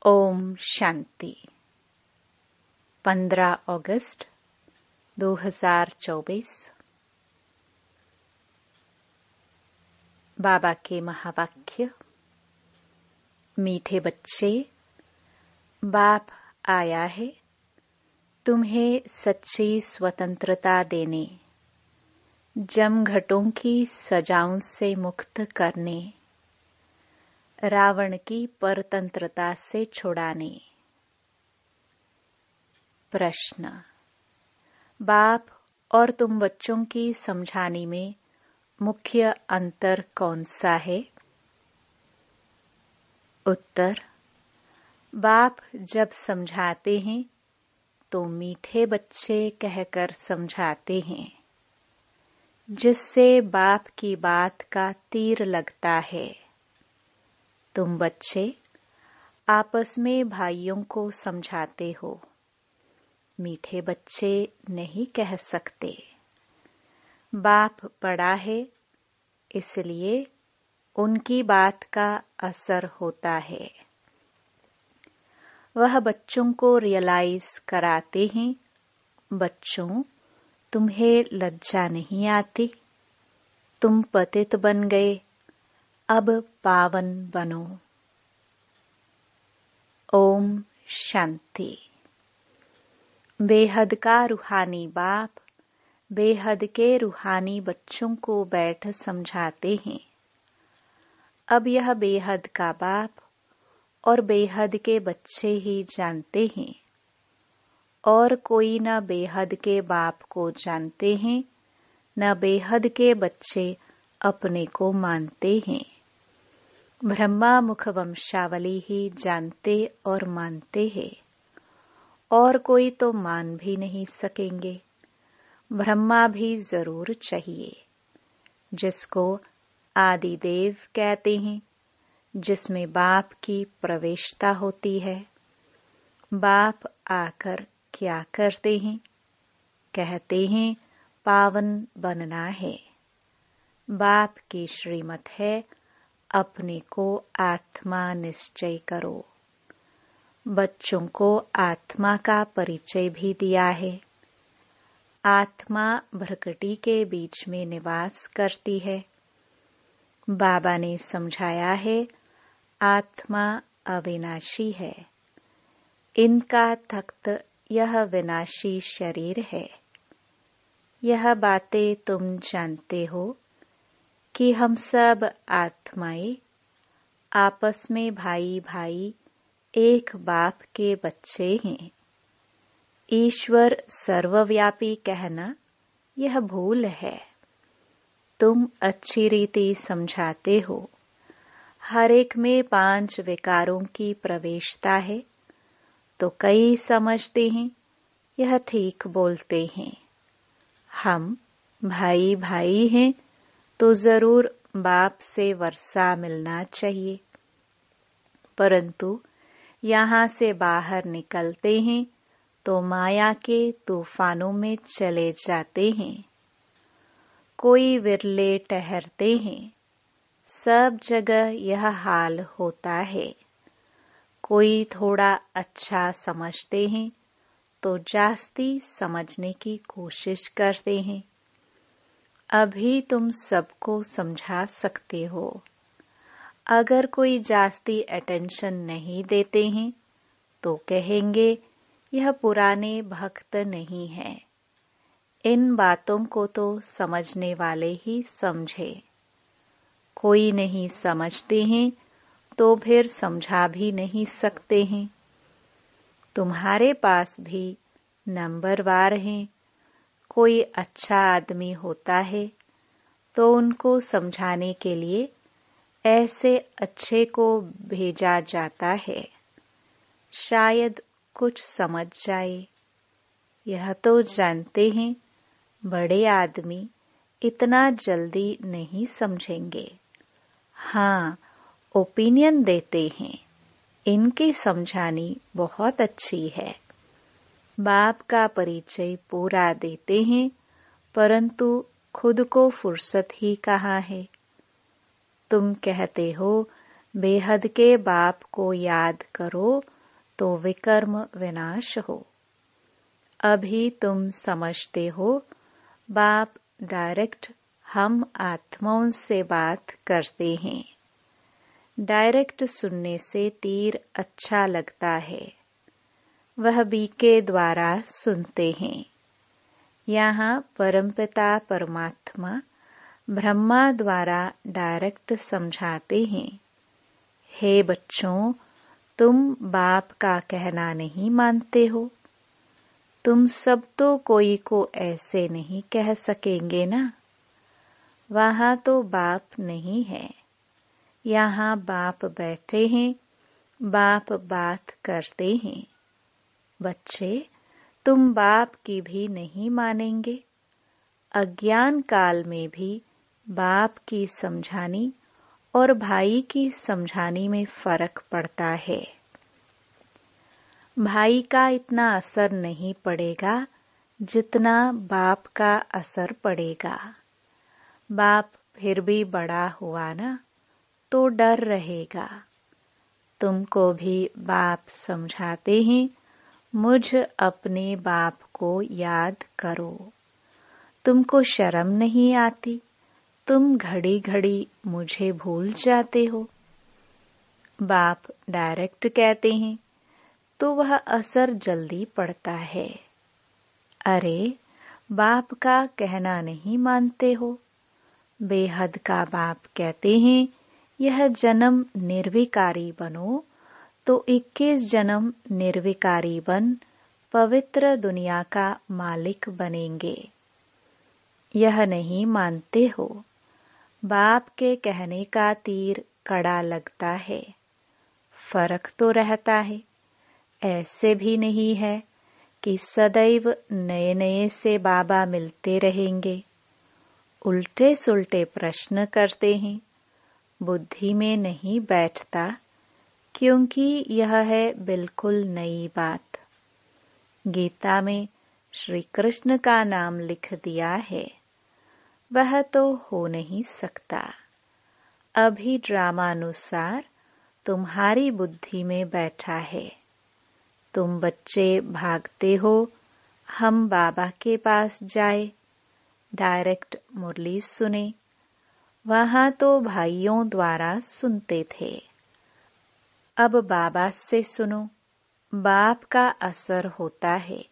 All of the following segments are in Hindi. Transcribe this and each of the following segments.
ओम शांति। 15 अगस्त 2024। बाबा के महावाक्य। मीठे बच्चे, बाप आया है तुम्हें सच्ची स्वतंत्रता देने, जमघटों की सजाओं से मुक्त करने, रावण की परतंत्रता से छुड़ाने। प्रश्न। बाप और तुम बच्चों की समझाने में मुख्य अंतर कौन सा है? उत्तर। बाप जब समझाते हैं तो मीठे बच्चे कहकर समझाते हैं, जिससे बाप की बात का तीर लगता है। तुम बच्चे आपस में भाइयों को समझाते हो, मीठे बच्चे नहीं कह सकते। बाप बड़ा है, इसलिए उनकी बात का असर होता है। वह बच्चों को रियलाइज कराते हैं, बच्चों तुम्हें लज्जा नहीं आती, तुम पतित बन गए, अब पावन बनो। ओम शांति। बेहद का रूहानी बाप बेहद के रूहानी बच्चों को बैठ समझाते हैं। अब यह बेहद का बाप और बेहद के बच्चे ही जानते हैं, और कोई न बेहद के बाप को जानते हैं, न बेहद के बच्चे अपने को मानते हैं। ब्रह्मा मुख वंशावली ही जानते और मानते हैं, और कोई तो मान भी नहीं सकेंगे। ब्रह्मा भी जरूर चाहिए, जिसको आदिदेव कहते हैं, जिसमें बाप की प्रवेशता होती है। बाप आकर क्या करते हैं? कहते हैं पावन बनना है। बाप की श्रीमत है, अपने को आत्मा निश्चय करो। बच्चों को आत्मा का परिचय भी दिया है। आत्मा भ्रकटी के बीच में निवास करती है। बाबा ने समझाया है, आत्मा अविनाशी है। इनका तख्त यह विनाशी शरीर है। यह बातें तुम जानते हो कि हम सब आत्माएं आपस में भाई भाई एक बाप के बच्चे हैं। ईश्वर सर्वव्यापी कहना यह भूल है। तुम अच्छी रीति समझाते हो। हर एक में 5 विकारों की प्रवेशता है, तो कई समझते हैं यह ठीक बोलते हैं। हम भाई भाई हैं, तो जरूर बाप से वर्षा मिलना चाहिए। परंतु यहाँ से बाहर निकलते हैं तो माया के तूफानों में चले जाते हैं। कोई विरले ठहरते हैं। सब जगह यह हाल होता है। कोई थोड़ा अच्छा समझते हैं तो जास्ती समझने की कोशिश करते हैं। अभी तुम सबको समझा सकते हो। अगर कोई जास्ती अटेंशन नहीं देते हैं तो कहेंगे यह पुराने भक्त नहीं है। इन बातों को तो समझने वाले ही समझे। कोई नहीं समझते हैं तो फिर समझा भी नहीं सकते हैं। तुम्हारे पास भी नंबरवार हैं। कोई अच्छा आदमी होता है तो उनको समझाने के लिए ऐसे अच्छे को भेजा जाता है, शायद कुछ समझ जाए। यह तो जानते हैं बड़े आदमी इतना जल्दी नहीं समझेंगे। हाँ, ओपिनियन देते हैं। इनकी समझानी बहुत अच्छी है। बाप का परिचय पूरा देते हैं, परंतु खुद को फुर्सत ही कहाँ है। तुम कहते हो बेहद के बाप को याद करो तो विकर्म विनाश हो। अभी तुम समझते हो बाप डायरेक्ट हम आत्माओं से बात करते हैं। डायरेक्ट सुनने से तीर अच्छा लगता है, वह बी के द्वारा सुनते हैं। यहाँ परमपिता परमात्मा ब्रह्मा द्वारा डायरेक्ट समझाते हैं, हे बच्चों, तुम बाप का कहना नहीं मानते हो। तुम सब तो कोई को ऐसे नहीं कह सकेंगे ना। वहाँ तो बाप नहीं है, यहाँ बाप बैठे हैं, बाप बात करते हैं। बच्चे, तुम बाप की भी नहीं मानेंगे। अज्ञान काल में भी बाप की समझानी और भाई की समझानी में फर्क पड़ता है। भाई का इतना असर नहीं पड़ेगा जितना बाप का असर पड़ेगा। बाप फिर भी बड़ा हुआ ना, तो डर रहेगा। तुमको भी बाप समझाते हैं, मुझ अपने बाप को याद करो। तुमको शर्म नहीं आती? तुम घड़ी घड़ी मुझे भूल जाते हो। बाप डायरेक्ट कहते हैं तो वह असर जल्दी पड़ता है। अरे, बाप का कहना नहीं मानते हो? बेहद का बाप कहते हैं यह जन्म निर्विकारी बनो तो 21 जन्म निर्विकारी बन पवित्र दुनिया का मालिक बनेंगे। यह नहीं मानते हो। बाप के कहने का तीर कड़ा लगता है, फर्क तो रहता है। ऐसे भी नहीं है कि सदैव नए नए से बाबा मिलते रहेंगे। उल्टे सुल्टे प्रश्न करते हैं, बुद्धि में नहीं बैठता, क्योंकि यह है बिल्कुल नई बात। गीता में श्री कृष्ण का नाम लिख दिया है, वह तो हो नहीं सकता। अभी ड्रामानुसार तुम्हारी बुद्धि में बैठा है। तुम बच्चे भागते हो हम बाबा के पास जाए, डायरेक्ट मुरली सुने। वहाँ तो भाइयों द्वारा सुनते थे, अब बाबा से सुनो। बाप का असर होता है।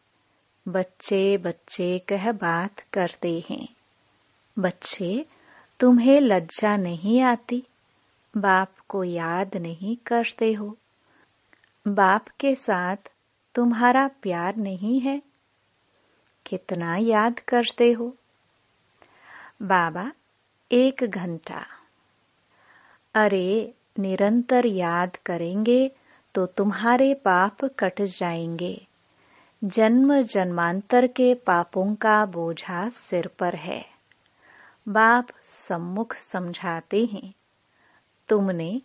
बच्चे बच्चे कह बात करते हैं। बच्चे, तुम्हें लज्जा नहीं आती? बाप को याद नहीं करते हो? बाप के साथ तुम्हारा प्यार नहीं है? कितना याद करते हो? बाबा, 1 घंटा। अरे, निरंतर याद करेंगे तो तुम्हारे पाप कट जाएंगे। जन्म जन्मांतर के पापों का बोझा सिर पर है। बाप सम्मुख समझाते हैं, तुमने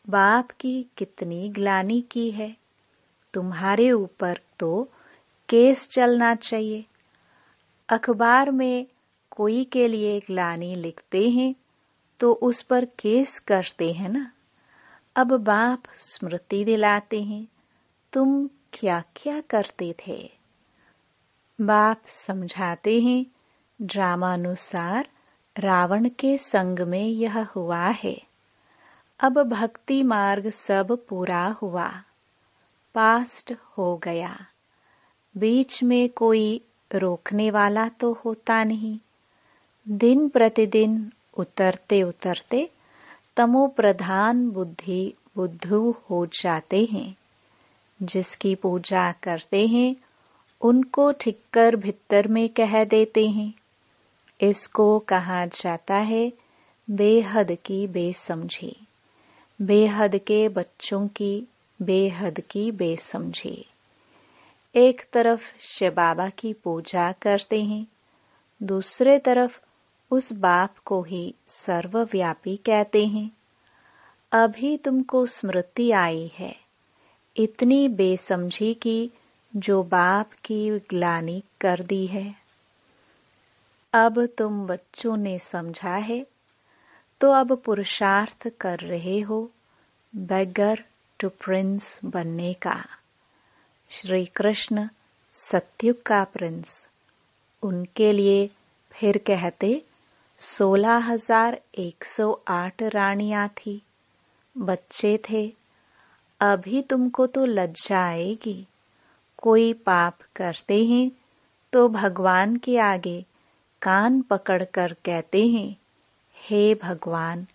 बाप की कितनी ग्लानि की है। तुम्हारे ऊपर तो केस चलना चाहिए। अखबार में कोई के लिए ग्लानि लिखते हैं तो उस पर केस करते हैं ना। अब बाप स्मृति दिलाते हैं, तुम क्या क्या करते थे। बाप समझाते हैं, ड्रामानुसार रावण के संग में यह हुआ है। अब भक्ति मार्ग सब पूरा हुआ, पास्ट हो गया। बीच में कोई रोकने वाला तो होता नहीं। दिन प्रतिदिन उतरते उतरते तमो प्रधान बुद्धि बुद्धू हो जाते हैं। जिसकी पूजा करते हैं उनको ठिक्कर भित्तर में कह देते हैं। इसको कहा जाता है बेहद की बेसमझी। बेहद के बच्चों की बेहद की बेसमझी। एक तरफ शिव बाबा की पूजा करते हैं, दूसरे तरफ उस बाप को ही सर्वव्यापी कहते हैं। अभी तुमको स्मृति आई है इतनी बेसमझी की जो बाप की ग्लानि कर दी है। अब तुम बच्चों ने समझा है तो अब पुरुषार्थ कर रहे हो बेगर टू प्रिंस बनने का। श्री कृष्ण सतयुग का प्रिंस, उनके लिए फिर कहते 16,108 रानियां थी, बच्चे थे। अभी तुमको तो लज्जा आएगी। कोई पाप करते हैं तो भगवान के आगे कान पकड़कर कहते हैं, हे भगवान,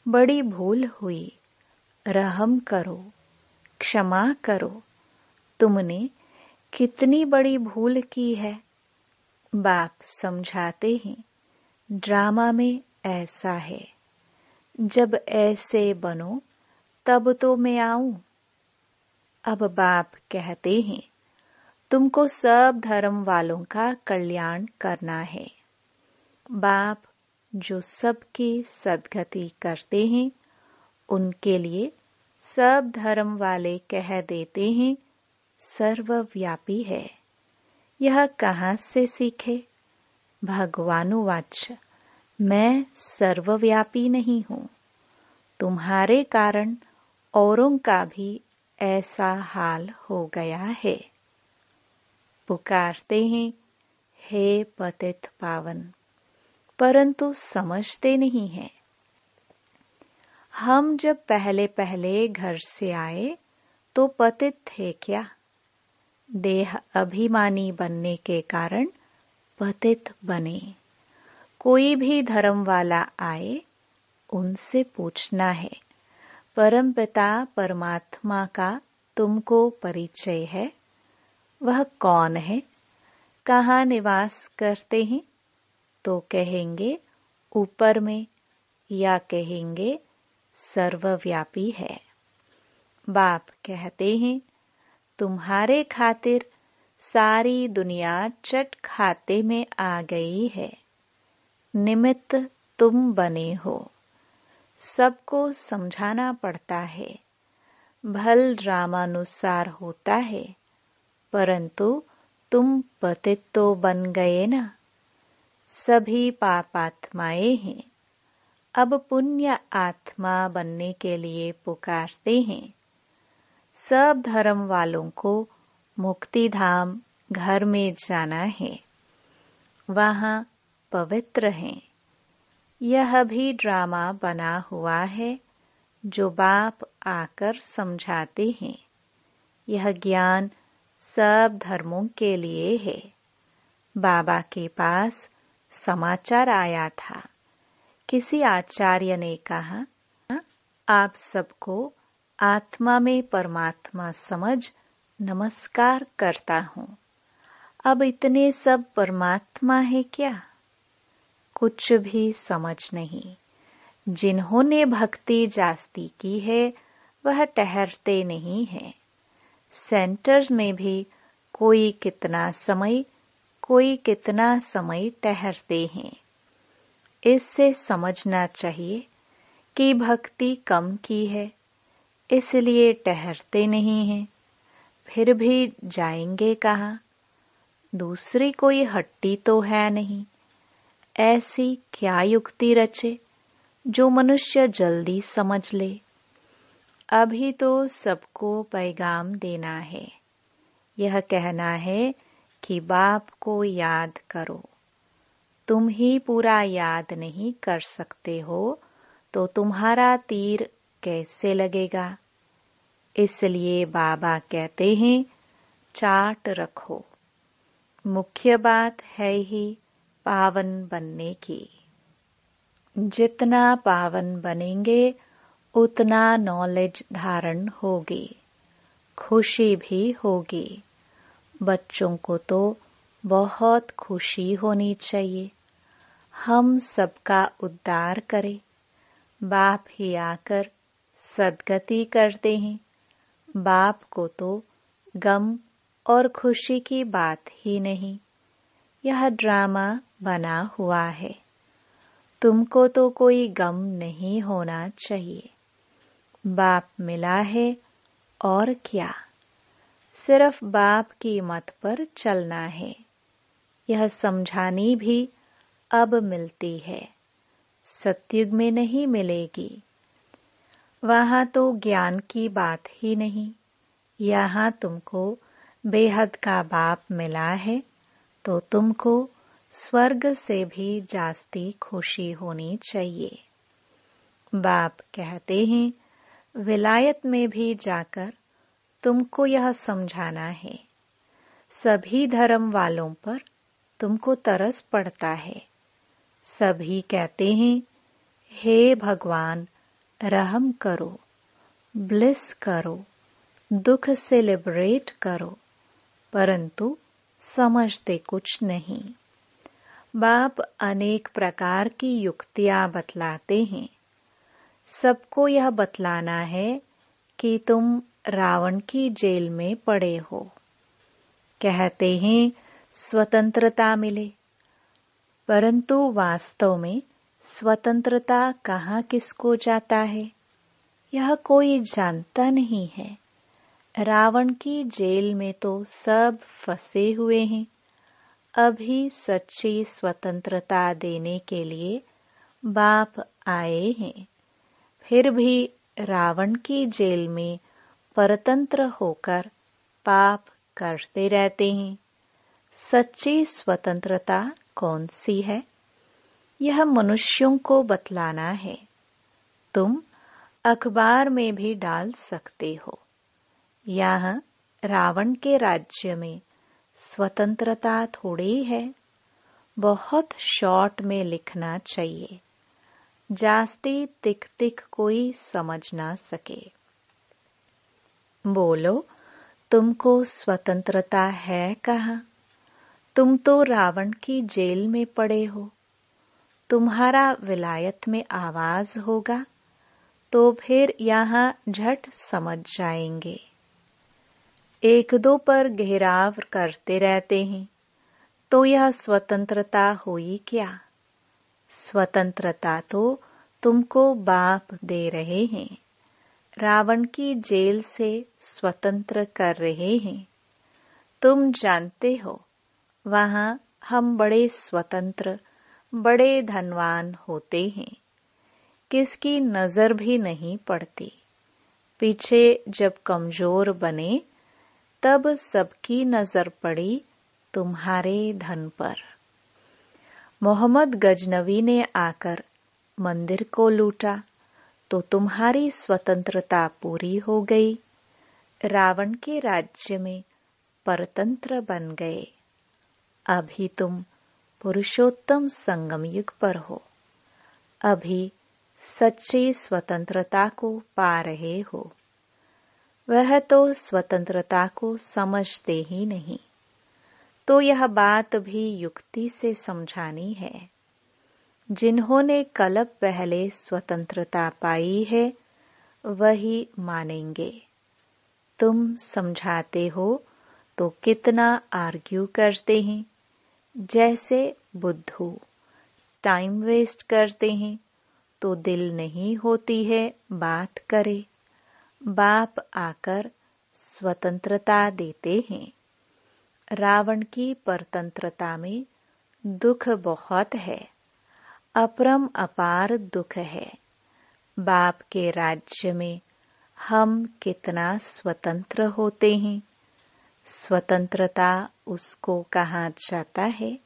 बड़ी भूल हुई, रहम करो, क्षमा करो। तुमने कितनी बड़ी भूल की है। बाप समझाते हैं, ड्रामा में ऐसा है, जब ऐसे बनो तब तो मैं आऊं। अब बाप कहते हैं, तुमको सब धर्म वालों का कल्याण करना है। बाप जो सबकी सद्गति करते हैं, उनके लिए सब धर्म वाले कह देते हैं, सर्वव्यापी है। यह कहाँ से सीखे? भगवानुवाच, मैं सर्वव्यापी नहीं हूँ। तुम्हारे कारण औरों का भी ऐसा हाल हो गया है। पुकारते हैं, हे पतित पावन, परंतु समझते नहीं हैं। हम जब पहले पहले घर से आए तो पतित थे क्या? देह अभिमानी बनने के कारण पतित बने। कोई भी धर्म वाला आए, उनसे पूछना है, परमपिता परमात्मा का तुमको परिचय है? वह कौन है? कहाँ निवास करते हैं? तो कहेंगे ऊपर में, या कहेंगे सर्वव्यापी है। बाप कहते हैं, तुम्हारे खातिर सारी दुनिया चट खाते में आ गई है। निमित्त तुम बने हो। सबको समझाना पड़ता है। भल ड्रामानुसार होता है, परंतु तुम पतित तो बन गए ना। सभी पापात्माएं हैं, अब पुण्य आत्मा बनने के लिए पुकारते हैं। सब धर्म वालों को मुक्ति धाम घर में जाना है, वहाँ पवित्र हैं। यह भी ड्रामा बना हुआ है, जो बाप आकर समझाते हैं। यह ज्ञान सब धर्मों के लिए है। बाबा के पास समाचार आया था। किसी आचार्य ने कहा, आप सबको आत्मा में परमात्मा समझ नमस्कार करता हूँ। अब इतने सब परमात्मा है क्या? कुछ भी समझ नहीं। जिन्होंने भक्ति जास्ती की है, वह ठहरते नहीं हैं। सेंटर्स में भी कोई कितना समय ठहरते हैं। इससे समझना चाहिए कि भक्ति कम की है, इसलिए ठहरते नहीं हैं। फिर भी जाएंगे कहाँ? दूसरी कोई हट्टी तो है नहीं। ऐसी क्या युक्ति रचे जो मनुष्य जल्दी समझ ले? अभी तो सबको पैगाम देना है। यह कहना है कि बाप को याद करो। तुम ही पूरा याद नहीं कर सकते हो तो तुम्हारा तीर कैसे लगेगा? इसलिए बाबा कहते हैं, चार्ट रखो। मुख्य बात है ही पावन बनने की। जितना पावन बनेंगे, उतना नॉलेज धारण होगी, खुशी भी होगी। बच्चों को तो बहुत खुशी होनी चाहिए। हम सबका उद्धार करें। बाप ही आकर सद्गति करते हैं। बाप को तो गम और खुशी की बात ही नहीं। यह ड्रामा बना हुआ है। तुमको तो कोई गम नहीं होना चाहिए। बाप मिला है और क्या, सिर्फ बाप की मत पर चलना है। यह समझानी भी अब मिलती है, सतयुग में नहीं मिलेगी। वहाँ तो ज्ञान की बात ही नहीं। यहाँ तुमको बेहद का बाप मिला है तो तुमको स्वर्ग से भी जास्ती खुशी होनी चाहिए। बाप कहते हैं विलायत में भी जाकर तुमको यह समझाना है। सभी धर्म वालों पर तुमको तरस पड़ता है। सभी कहते हैं हे भगवान रहम करो, ब्लिस करो, दुख से लिबरेट करो, परंतु समझते कुछ नहीं। बाप अनेक प्रकार की युक्तियां बतलाते हैं। सबको यह बतलाना है कि तुम रावण की जेल में पड़े हो। कहते हैं स्वतंत्रता मिले, परंतु वास्तव में स्वतंत्रता कहाँ किसको जाता है यह कोई जानता नहीं है। रावण की जेल में तो सब फंसे हुए हैं। अभी सच्ची स्वतंत्रता देने के लिए बाप आए हैं, फिर भी रावण की जेल में परतंत्र होकर पाप करते रहते हैं। सच्ची स्वतंत्रता कौन सी है यह मनुष्यों को बतलाना है। तुम अखबार में भी डाल सकते हो। यहाँ रावण के राज्य में स्वतंत्रता थोड़ी है। बहुत शॉर्ट में लिखना चाहिए, जास्ती तिक तिक कोई समझ ना सके। बोलो तुमको स्वतंत्रता है कहाँ? तुम तो रावण की जेल में पड़े हो। तुम्हारा विलायत में आवाज होगा तो फिर यहाँ झट समझ जाएंगे। एक दो पर घेराव करते रहते हैं तो यह स्वतंत्रता हुई क्या? स्वतंत्रता तो तुमको बाप दे रहे हैं। रावण की जेल से स्वतंत्र कर रहे हैं। तुम जानते हो वहाँ हम बड़े स्वतंत्र, बड़े धनवान होते हैं। किसकी नजर भी नहीं पड़ती। पीछे जब कमजोर बने तब सबकी नजर पड़ी तुम्हारे धन पर। मोहम्मद गजनवी ने आकर मंदिर को लूटा तो तुम्हारी स्वतंत्रता पूरी हो गई। रावण के राज्य में परतंत्र बन गए। अभी तुम पुरुषोत्तम संगम युग पर हो। अभी सच्ची स्वतंत्रता को पा रहे हो। वह तो स्वतंत्रता को समझते ही नहीं, तो यह बात भी युक्ति से समझानी है। जिन्होंने कल्प पहले स्वतंत्रता पाई है वही मानेंगे। तुम समझाते हो तो कितना आर्ग्यू करते हैं। जैसे बुद्धू टाइम वेस्ट करते हैं तो दिल नहीं होती है बात करे। बाप आकर स्वतंत्रता देते हैं। रावण की परतंत्रता में दुख बहुत है, अपरम अपार दुख है। बाप के राज्य में हम कितना स्वतंत्र होते हैं। स्वतंत्रता उसको कहा जाता है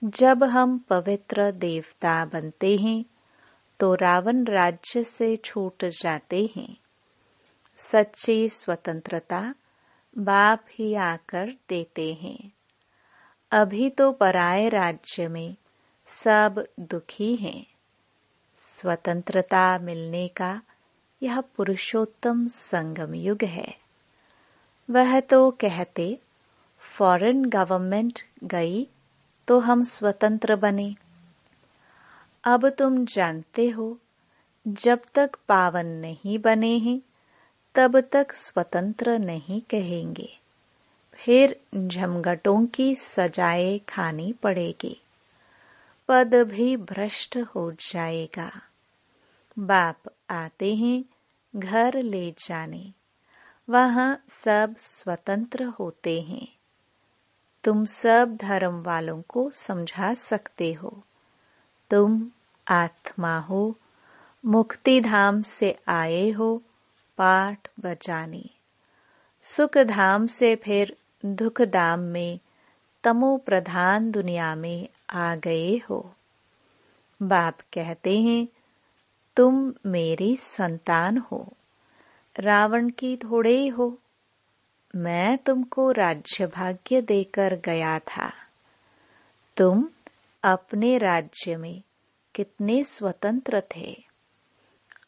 जब हम पवित्र देवता बनते हैं तो रावण राज्य से छूट जाते हैं। सच्ची स्वतंत्रता बाप ही आकर देते हैं। अभी तो पराये राज्य में सब दुखी हैं। स्वतंत्रता मिलने का यह पुरुषोत्तम संगम युग है। वह तो कहते फॉरेन गवर्नमेंट गई तो हम स्वतंत्र बने। अब तुम जानते हो जब तक पावन नहीं बने हैं तब तक स्वतंत्र नहीं कहेंगे। फिर झमगटों की सजाएं खानी पड़ेगी। पद भी भ्रष्ट हो जाएगा। बाप आते हैं घर ले जाने। वहाँ सब स्वतंत्र होते हैं। तुम सब धर्म वालों को समझा सकते हो। तुम आत्मा हो, मुक्ति धाम से आए हो पाठ बजाने, सुख धाम से फिर दुख धाम में तमो प्रधान दुनिया में आ गए हो। बाप कहते हैं तुम मेरी संतान हो, रावण की थोड़े ही हो। मैं तुमको राज्य भाग्य देकर गया था। तुम अपने राज्य में कितने स्वतंत्र थे।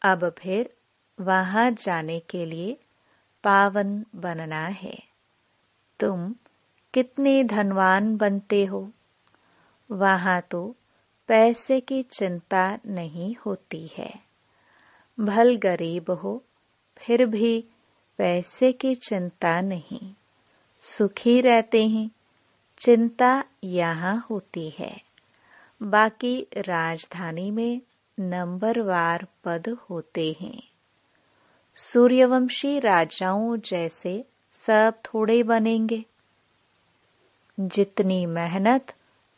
अब फिर वहां जाने के लिए पावन बनना है। तुम कितने धनवान बनते हो। वहां तो पैसे की चिंता नहीं होती है। भल गरीब हो फिर भी पैसे की चिंता नहीं, सुखी रहते हैं। चिंता यहाँ होती है। बाकी राजधानी में नंबरवार पद होते हैं। सूर्यवंशी राजाओं जैसे सब थोड़े बनेंगे। जितनी मेहनत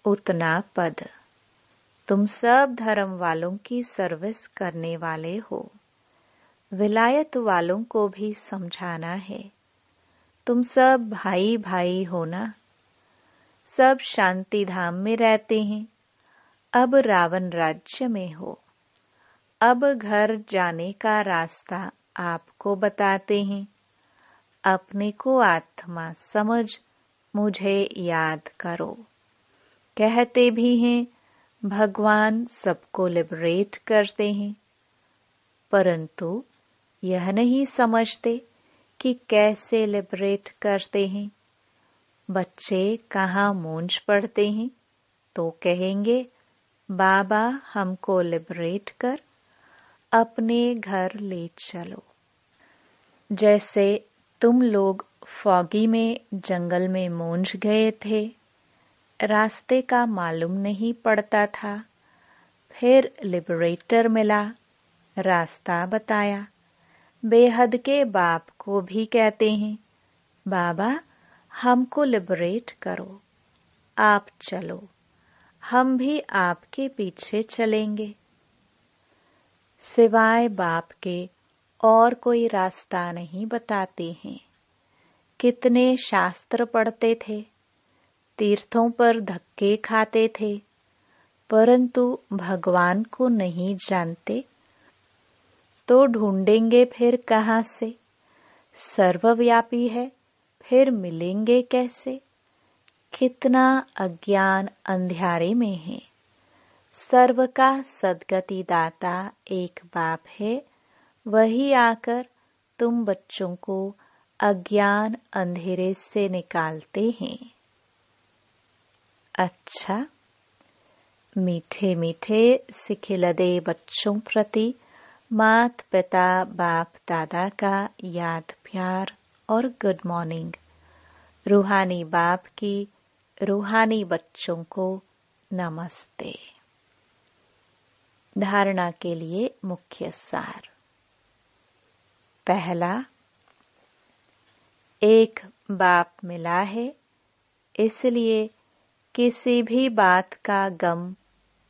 उतना पद। तुम सब धर्म वालों की सर्विस करने वाले हो। विलायत वालों को भी समझाना है। तुम सब भाई भाई हो ना। सब शांति धाम में रहते हैं। अब रावण राज्य में हो। अब घर जाने का रास्ता आपको बताते हैं। अपने को आत्मा समझ मुझे याद करो। कहते भी हैं भगवान सबको लिबरेट करते हैं, परंतु यह नहीं समझते कि कैसे लिबरेट करते हैं। बच्चे कहाँ मूंछ पड़ते हैं तो कहेंगे बाबा हमको लिबरेट कर, अपने घर ले चलो। जैसे तुम लोग फॉगी में जंगल में मूंझ गए थे, रास्ते का मालूम नहीं पड़ता था। फिर लिबरेटर मिला, रास्ता बताया। बेहद के बाप को भी कहते हैं बाबा हमको लिबरेट करो, आप चलो, हम भी आपके पीछे चलेंगे। सिवाय बाप के और कोई रास्ता नहीं बताते हैं। कितने शास्त्र पढ़ते थे, तीर्थों पर धक्के खाते थे, परंतु भगवान को नहीं जानते तो ढूंढेंगे फिर कहाँ से। सर्वव्यापी है फिर मिलेंगे कैसे। कितना अज्ञान अंधियारे में है। सर्व का सद्गति दाता एक बाप है, वही आकर तुम बच्चों को अज्ञान अंधेरे से निकालते हैं। अच्छा, मीठे मीठे सिखिलदे बच्चों प्रति मात पिता बाप दादा का याद प्यार और गुड मॉर्निंग। रूहानी बाप की रूहानी बच्चों को नमस्ते। धारणा के लिए मुख्य सार। पहला, एक बाप मिला है, इसलिए किसी भी बात का गम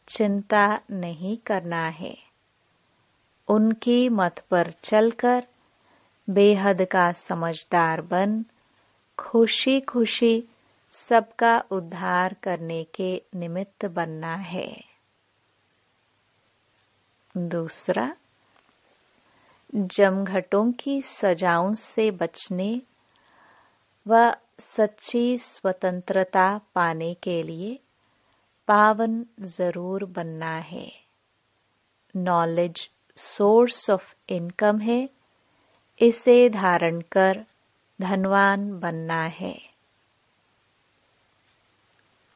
चिंता नहीं करना है। उनकी मत पर चलकर बेहद का समझदार बन खुशी खुशी सबका उद्धार करने के निमित्त बनना है। दूसरा, जमघटों की सजाओं से बचने व सच्ची स्वतंत्रता पाने के लिए पावन जरूर बनना है। नॉलेज सोर्स ऑफ इनकम है, इसे धारण कर धनवान बनना है।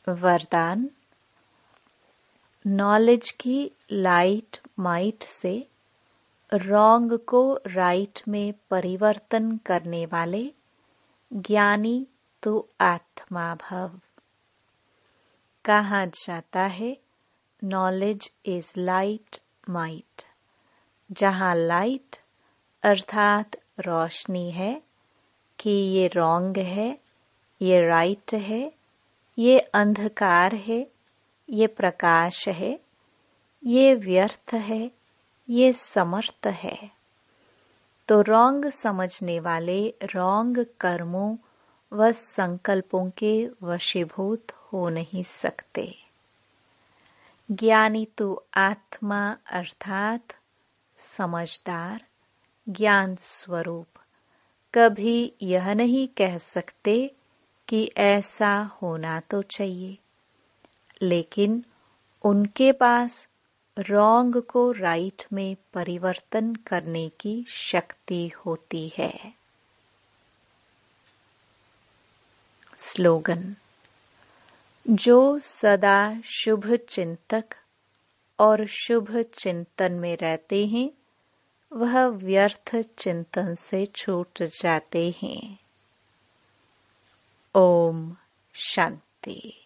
वरदान, नॉलेज की लाइट माइट से रॉन्ग को राइट में परिवर्तन करने वाले ज्ञानी तो आत्मा भव। कहा जाता है नॉलेज इज लाइट माइट। जहाँ लाइट अर्थात रोशनी है कि ये रॉन्ग है, ये राइट है, ये अंधकार है, ये प्रकाश है, ये व्यर्थ है, ये समर्थ है, तो रॉन्ग समझने वाले रॉन्ग कर्मों व संकल्पों के वशीभूत हो नहीं सकते। ज्ञानी तो आत्मा अर्थात समझदार ज्ञान स्वरूप कभी यह नहीं कह सकते कि ऐसा होना तो चाहिए, लेकिन उनके पास रॉन्ग को राइट में परिवर्तन करने की शक्ति होती है। स्लोगन: जो सदा शुभ चिंतक और शुभ चिंतन में रहते हैं, वह व्यर्थ चिंतन से छूट जाते हैं। ओम शांति।